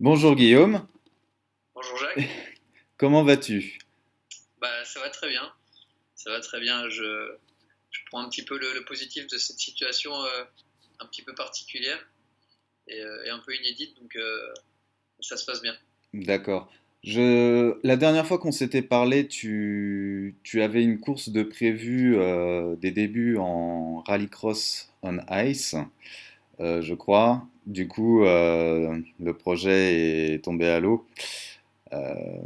Bonjour Guillaume, Bonjour Jacques. comment vas-tu? Ça va très bien. Ça va très bien. Je prends un petit peu le positif de cette situation un petit peu particulière et un peu inédite, donc ça se passe bien. D'accord. La dernière fois qu'on s'était parlé, tu avais une course de prévue des débuts en rallycross on ice, je crois. Du coup, le projet est tombé à l'eau. Euh,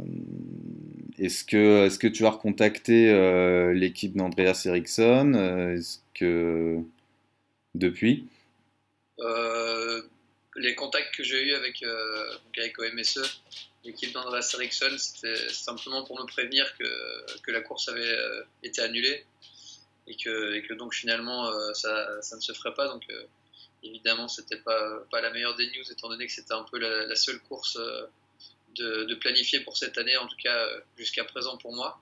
est-ce que tu as recontacté l'équipe d'Andreas Eriksson? Est-ce que depuis? Euh, les contacts que j'ai eus avec OMSE, l'équipe d'Andreas Eriksson, c'était simplement pour me prévenir que la course avait été annulée et que donc finalement ça ne se ferait pas. Donc évidemment, c'était pas la meilleure des news étant donné que c'était un peu la seule course de planifier pour cette année, en tout cas jusqu'à présent pour moi.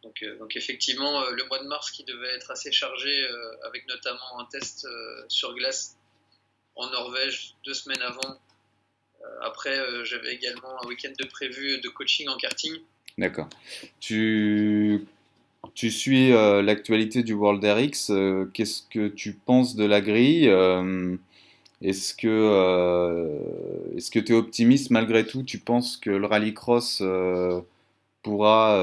Donc effectivement, le mois de mars qui devait être assez chargé, avec notamment un test sur glace en Norvège 2 semaines avant. Après, j'avais également un week-end de prévu de coaching en karting. D'accord. Tu Tu suis l'actualité du World RX. Qu'est-ce que tu penses de la grille? Est-ce que tu es optimiste malgré tout? Tu penses que le rallycross pourra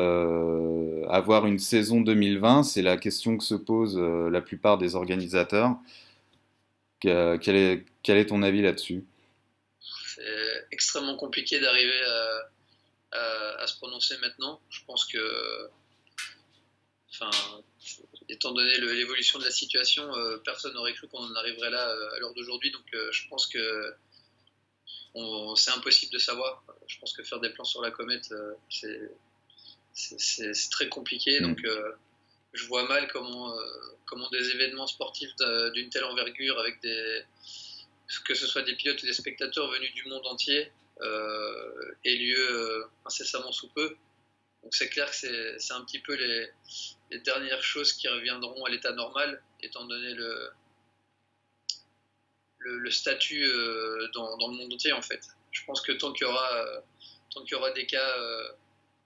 avoir une saison 2020? C'est la question que se posent la plupart des organisateurs. Quel est ton avis là-dessus? C'est extrêmement compliqué d'arriver à se prononcer maintenant. Je pense que, enfin, étant donné l'évolution de la situation, personne n'aurait cru qu'on en arriverait là à l'heure d'aujourd'hui. Donc je pense que c'est impossible de savoir. Je pense que faire des plans sur la comète, c'est très compliqué. Hmm. Donc je vois mal comment des événements sportifs d'une telle envergure, avec que ce soit des pilotes ou des spectateurs venus du monde entier, aient lieu incessamment sous peu. Donc c'est clair que c'est un petit peu les dernières choses qui reviendront à l'état normal, étant donné le statut dans le monde entier en fait. Je pense que tant qu'il y aura des cas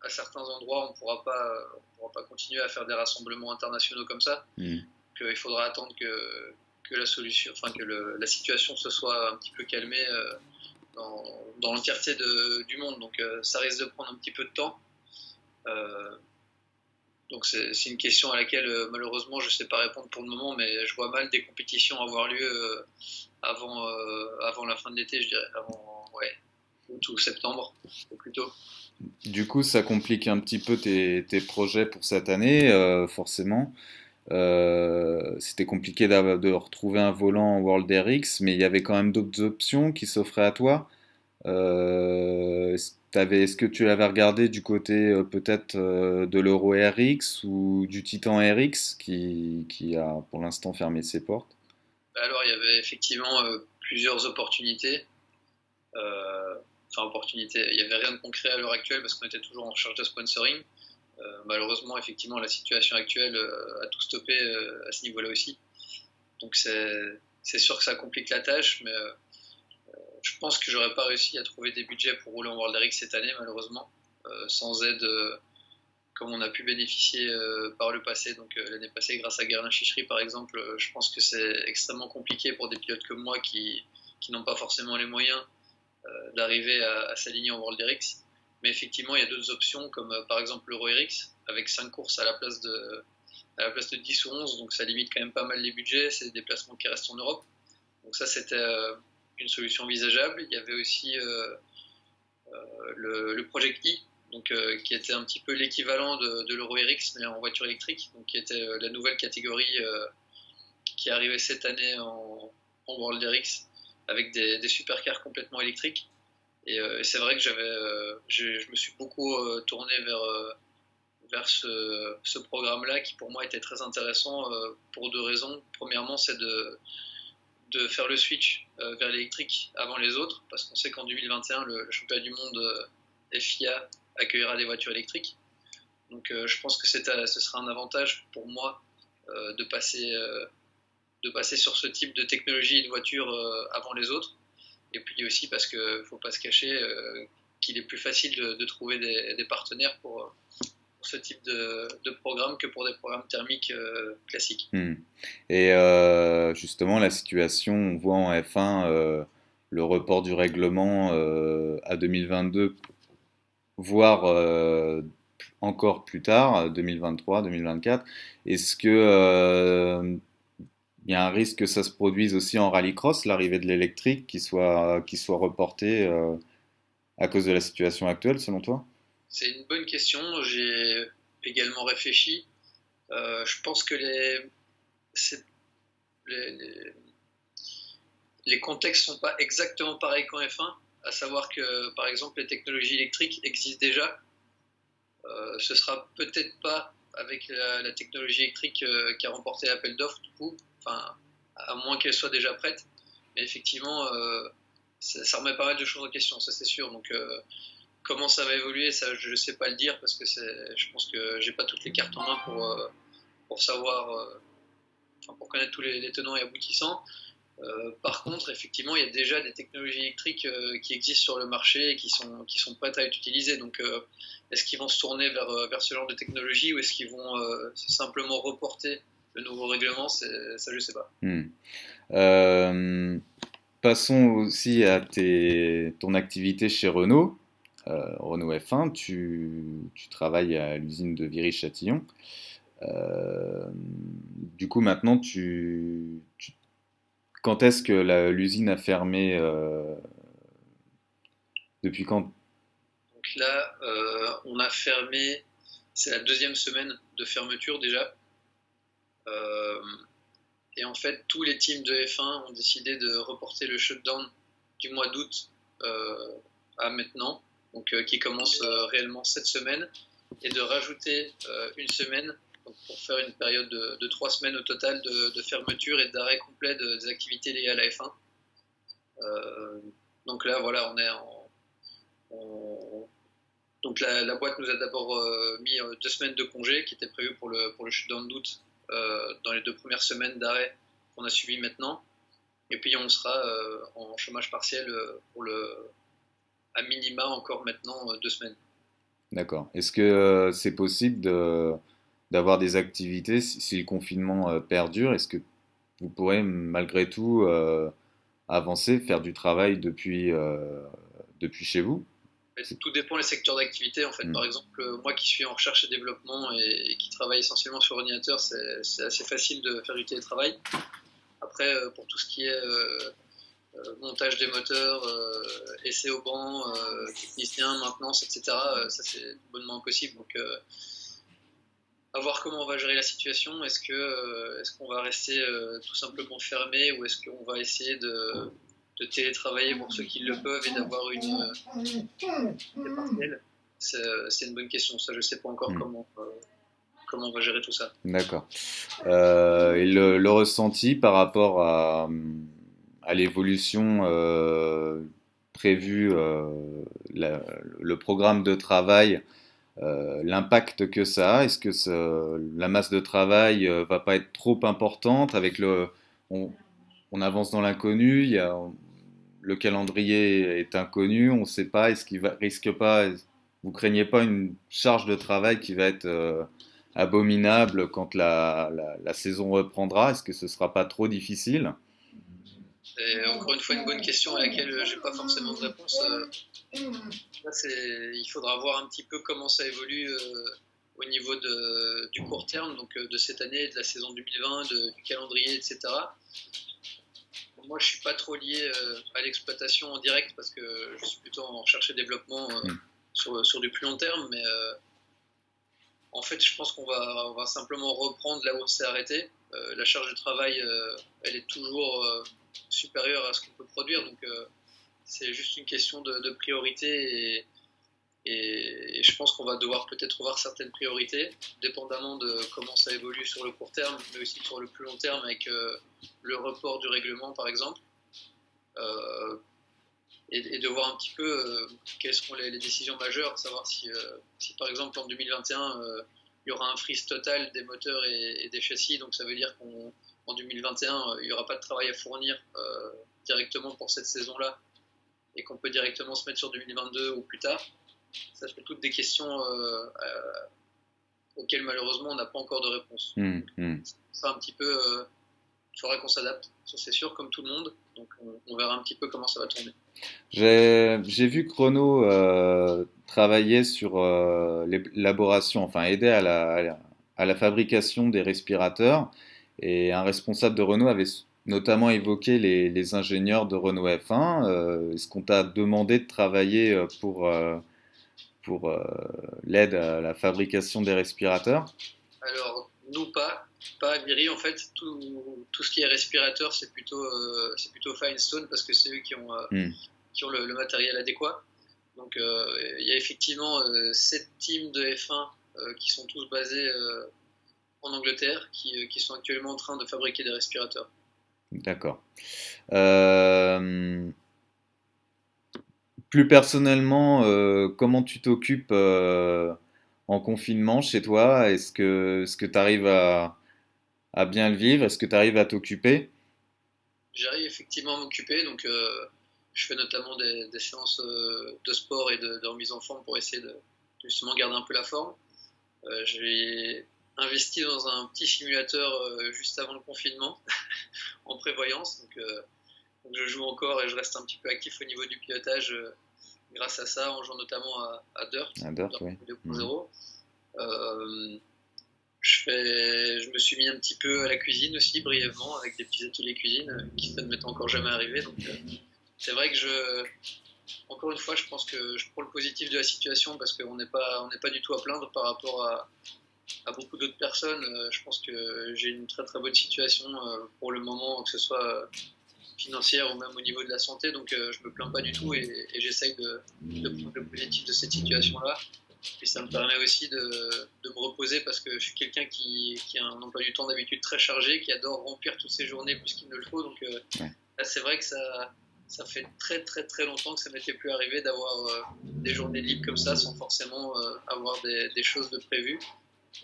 à certains endroits, on pourra pas continuer à faire des rassemblements internationaux comme ça. Hmm. Il faudra attendre que la solution, enfin la situation se soit un petit peu calmée dans l'entièreté du monde. Donc ça risque de prendre un petit peu de temps. Euh, donc c'est une question à laquelle malheureusement je ne sais pas répondre pour le moment, mais je vois mal des compétitions avoir lieu avant la fin de l'été, je dirais, avant ouais, août ou septembre, ou plus tôt. Du coup, ça complique un petit peu tes projets pour cette année, forcément. C'était compliqué de retrouver un volant en World RX, mais il y avait quand même d'autres options qui s'offraient à toi. Est-ce que tu l'avais regardé du côté peut-être de l'Euro RX ou du Titan RX qui a pour l'instant fermé ses portes? Alors il y avait effectivement plusieurs opportunités. Euh, enfin, opportunités, il n'y avait rien de concret à l'heure actuelle parce qu'on était toujours en recherche de sponsoring. Malheureusement, effectivement, la situation actuelle a tout stoppé à ce niveau-là aussi. Donc c'est sûr que ça complique la tâche, mais je pense que j'aurais pas réussi à trouver des budgets pour rouler en World RX cette année, malheureusement, sans aide comme on a pu bénéficier par le passé. Donc l'année passée, grâce à Guerlain Chichery, par exemple, je pense que c'est extrêmement compliqué pour des pilotes comme moi qui n'ont pas forcément les moyens d'arriver à s'aligner en World RX. Mais effectivement, il y a d'autres options, comme par exemple l'Euro RX, avec 5 courses à la place de 10 ou 11, donc ça limite quand même pas mal les budgets, c'est des déplacements qui restent en Europe. Donc ça, c'était une solution envisageable. Il y avait aussi le Project E, donc, qui était un petit peu l'équivalent de l'Euro RX, mais en voiture électrique, donc qui était la nouvelle catégorie qui est arrivée cette année en World RX, avec des supercars complètement électriques. Et c'est vrai que je me suis beaucoup tourné vers ce programme-là, qui pour moi était très intéressant pour deux raisons. Premièrement, c'est de faire le switch vers l'électrique avant les autres, parce qu'on sait qu'en 2021, le championnat du monde FIA accueillera des voitures électriques. Donc je pense que ce sera un avantage pour moi de passer sur ce type de technologie et de voiture avant les autres. Et puis aussi parce qu'il ne faut pas se cacher qu'il est plus facile de trouver des partenaires pour ce type de programme que pour des programmes thermiques classiques. Hmm. Et justement, la situation, on voit en F1 le report du règlement à 2022, voire encore plus tard, 2023, 2024. Est-ce que il y a un risque que ça se produise aussi en rallycross, l'arrivée de l'électrique, qui soit reportée à cause de la situation actuelle, selon toi? C'est une bonne question, j'ai également réfléchi. Je pense que les, les- les contextes sont pas exactement pareils qu'en F1, à savoir que par exemple les technologies électriques existent déjà. Ce sera peut-être pas avec la technologie électrique qui a remporté l'appel d'offres, du coup, enfin, à moins qu'elle soit déjà prête. Mais effectivement, ça remet pas mal de choses en question, ça c'est sûr. Donc, comment ça va évoluer, ça je ne sais pas le dire parce que je pense que j'ai pas toutes les cartes en main pour savoir, pour connaître tous les tenants et aboutissants. Par contre, effectivement, il y a déjà des technologies électriques qui existent sur le marché et qui sont prêtes à être utilisées. Donc, est-ce qu'ils vont se tourner vers ce genre de technologie ou est-ce qu'ils vont simplement reporter le nouveau règlement? Ça, je ne sais pas. Hmm. Euh, Passons aussi à ton activité chez Renault. Renault F1, tu travailles à l'usine de Viry-Châtillon. Du coup, maintenant, quand est-ce que l'usine a fermé depuis quand? Donc là, on a fermé, c'est la deuxième semaine de fermeture déjà. Euh, et en fait, tous les teams de F1 ont décidé de reporter le shutdown du mois d'août à maintenant, donc qui commence réellement cette semaine, et de rajouter une semaine donc pour faire une période de 3 semaines au total de fermeture et d'arrêt complet des activités liées à la F1. Donc là, voilà, donc la boîte nous a d'abord mis 2 semaines de congé qui étaient prévues pour le shutdown d'août dans les 2 premières semaines d'arrêt qu'on a suivi maintenant. Et puis on sera en chômage partiel pour à minima encore maintenant 2 semaines. D'accord. Est-ce que c'est possible d'avoir des activités si le confinement perdure? Est-ce que vous pourrez malgré tout avancer, faire du travail depuis chez vous? Mais tout dépend des secteurs d'activité. En fait, Hmm. par exemple, moi qui suis en recherche et développement et qui travaille essentiellement sur ordinateur, c'est assez facile de faire du télétravail. Après, pour tout ce qui est montage des moteurs, essai au banc, technicien, maintenance, etc., ça c'est bonnement impossible. Donc, à voir comment on va gérer la situation. Est-ce qu'on va rester tout simplement fermé ou est-ce qu'on va essayer de télétravailler pour ceux qui le peuvent et d'avoir des partielle? C'est une bonne question. Ça, je sais pas encore Hmm. comment on va gérer tout ça. D'accord. Et le ressenti par rapport à l'évolution prévue, le programme de travail, l'impact que ça a, est-ce que la masse de travail va pas être trop importante on, on avance dans l'inconnu, le calendrier est inconnu, on ne sait pas, risque pas, vous craignez pas une charge de travail qui va être abominable quand la saison reprendra? Est-ce que ce sera pas trop difficile? Et encore une fois, une bonne question à laquelle j'ai pas forcément de réponse. Là, il faudra voir un petit peu comment ça évolue au niveau du court terme, donc de cette année, de la saison 2020, du calendrier, etc. Moi, je suis pas trop lié à l'exploitation en direct parce que je suis plutôt en recherche et développement Hmm. sur du plus long terme, mais en fait, je pense qu'on va simplement reprendre là où on s'est arrêté. La charge de travail, elle est toujours supérieure à ce qu'on peut produire, donc c'est juste une question de priorité et je pense qu'on va devoir peut-être revoir certaines priorités, dépendamment de comment ça évolue sur le court terme, mais aussi sur le plus long terme avec le report du règlement, par exemple. Euh, et de voir un petit peu quelles seront les décisions majeures, savoir si par exemple en 2021 il y aura un freeze total des moteurs et des châssis, donc ça veut dire qu'en 2021 il n'y aura pas de travail à fournir directement pour cette saison-là et qu'on peut directement se mettre sur 2022 ou plus tard. Ça fait toutes des questions auxquelles malheureusement on n'a pas encore de réponse. C'est un petit peu, il faudra qu'on s'adapte, ça c'est sûr, comme tout le monde. Donc on verra un petit peu comment ça va tourner. J'ai vu que Renault travaillait sur l'élaboration, enfin aider à la fabrication des respirateurs. Et un responsable de Renault avait notamment évoqué les ingénieurs de Renault F1. Est-ce qu'on t'a demandé de travailler pour l'aide à la fabrication des respirateurs? Alors, nous pas à Viry en fait. Tout ce qui est respirateur, c'est plutôt Firestone parce que c'est eux qui ont le matériel adéquat. Donc, il y a effectivement 7 teams de F1 qui sont tous basés en Angleterre, qui sont actuellement en train de fabriquer des respirateurs. D'accord. Plus personnellement, comment tu t'occupes en confinement chez toi? Est-ce que tu arrives à bien le vivre? Est-ce que tu arrives à t'occuper? J'arrive effectivement à m'occuper, donc je fais notamment des séances de sport et de remise en forme pour essayer de justement garder un peu la forme. J'ai investi dans un petit simulateur juste avant le confinement en prévoyance, donc je joue encore et je reste un petit peu actif au niveau du pilotage grâce à ça, en jouant notamment à Dirt, À Dirt, oui. 2.0. Je me suis mis un petit peu à la cuisine aussi, brièvement, avec des petits ateliers cuisine qui ça ne m'est encore jamais arrivé. Donc, c'est vrai que encore une fois, je pense que je prends le positif de la situation parce qu'on n'est pas du tout à plaindre par rapport à beaucoup d'autres personnes. Je pense que j'ai une très très bonne situation pour le moment, que ce soit financière ou même au niveau de la santé. Donc, je me plains pas du tout et j'essaye de prendre le positif de cette situation-là. Puis ça me permet aussi de me reposer parce que je suis quelqu'un qui a un emploi du temps d'habitude très chargé, qui adore remplir toutes ses journées plus qu'il ne le faut. Donc là, c'est vrai que ça fait très très très longtemps que ça m'était plus arrivé d'avoir des journées libres comme ça sans forcément avoir des choses de prévues.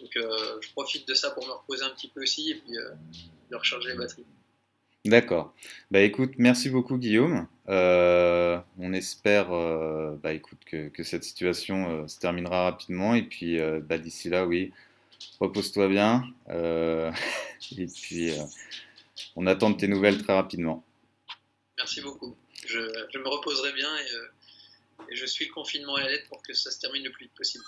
Donc je profite de ça pour me reposer un petit peu aussi et puis de recharger les batteries. D'accord. Bah écoute, merci beaucoup Guillaume. On espère bah, écoute, que cette situation se terminera rapidement et puis bah, d'ici là, oui, repose-toi bien et puis on attend de tes nouvelles très rapidement. Merci beaucoup. Je me reposerai bien et je suis le confinement à l'aide pour que ça se termine le plus vite possible.